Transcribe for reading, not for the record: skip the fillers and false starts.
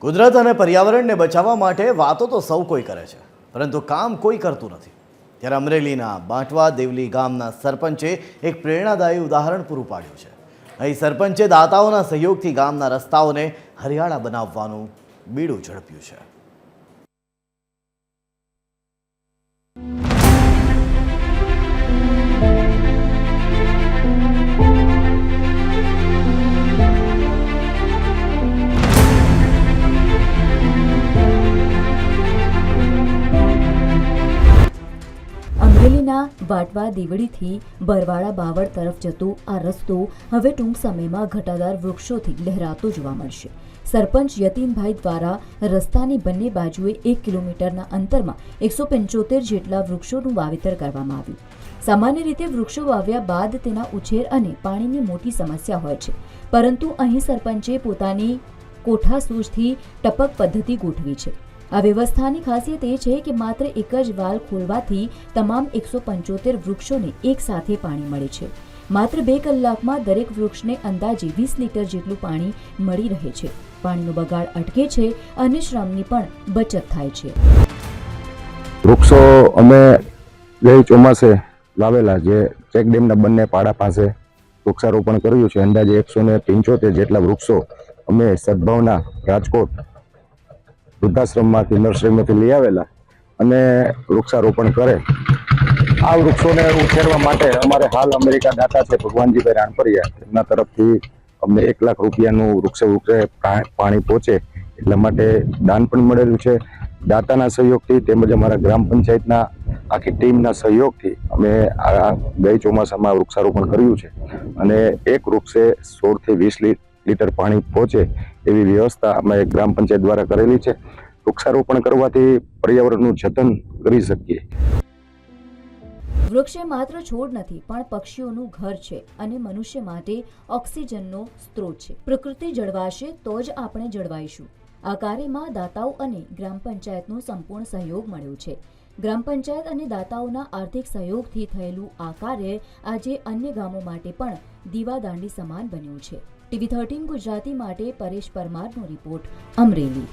કુદરત અને પર્યાવરણને બચાવવા માટે વાતો તો સૌ કોઈ કરે છે, પરંતુ કામ કોઈ કરતું નથી। ત્યારે અમરેલીના બાંટવા દેવલી ગામના સરપંચે એક પ્રેરણાદાયી ઉદાહરણ પૂરું પાડ્યું છે। અહીં સરપંચે દાતાઓના સહયોગથી ગામના રસ્તાઓને હરિયાળા બનાવવાનું બીડું ઝડપ્યું છે। અમરેલીના બાંટવા દેવળીથી બરવાળા બાવળ તરફ જતો આ રસ્તો હવે ટૂંક સમયમાં ઘટાદાર વૃક્ષોથી લહેરાતો જોવા મળશે। સરપંચ યતીનભાઈ દ્વારા રસ્તાની બંને બાજુએ 1 કિલોમીટરના અંતરમાં 175 જેટલા વૃક્ષોનું વાવેતર કરવામાં આવ્યું। સામાન્ય રીતે વૃક્ષો વાવ્યા બાદ તેના ઉછેર અને પાણીની મોટી સમસ્યા હોય છે, પરંતુ અહીં સરપંચે પોતાની કોઠાસૂઝથી ટપક પદ્ધતિ ગોઠવી છે। આ વ્યવસ્થાની ખાસિયત એ છે કે માત્ર એક જ વાલ ખોલવાથી તમામ 175 વૃક્ષોને એક સાથે પાણી મળે છે। માત્ર 2 કલાકમાં દરેક વૃક્ષને અંદાજે 20 લીટર જેટલું પાણી મળી રહે છે। પાણીનો બગાડ અટકે છે અને શ્રમની પણ બચત થાય છે। વૃક્ષો અમે ગઈ ચોમાસે લાવેલા જે ચેક ડેમના બંને પાડા પાસે વૃક્ષારોપણ કર્યું છે। અંદાજે 175 જેટલા વૃક્ષો અમે સદભાવના રાજકોટ વૃદ્ધાશ્રમમાંથી નર્સરીમાંથી લઈ આવેલા અને વૃક્ષારોપણ કરે। આ વૃક્ષોને ઉછેરવા માટે અમારે હાલ અમેરિકા દાતા છે ભગવાનજીભાઈ રાણપરિયા, એમના તરફથી અમને 1 લાખ રૂપિયાનું વૃક્ષે પાણી પહોંચે એટલા માટે દાન પણ મળેલું છે। દાતાના સહયોગથી તેમજ અમારા ગ્રામ પંચાયતના આખી ટીમના સહયોગથી અમે આ ગઈ ચોમાસામાં વૃક્ષારોપણ કર્યું છે અને એક વૃક્ષે 16 થી 20 લીટર પાણી પહોંચે એવી વ્યવસ્થા અમે ગ્રામ પંચાયત દ્વારા કરેલી છે। વૃક્ષારોપણ કરવાથી પર્યાવરણનું જતન કરી શકીએ। વૃક્ષ માત્ર છોડ નથી પણ પક્ષીઓનું ઘર છે અને મનુષ્ય માટે ઓક્સિજનનો સ્ત્રોત છે। પ્રકૃતિ જળવાશે તો જ આપણે જળવાઈશું। આ કાર્યમાં દાતાઓ અને ગ્રામ પંચાયતનો સંપૂર્ણ સહયોગ મળ્યો છે। ગ્રામ પંચાયત અને દાતાઓના આર્થિક સહયોગથી થયેલું આ કાર્ય આજે અન્ય ગામો માટે પણ દીવાદાંડી સમાન બન્યું છે। TV 13 ગુજરાતી માટે પરેશ પરમારનો રિપોર્ટ, અમરેલી।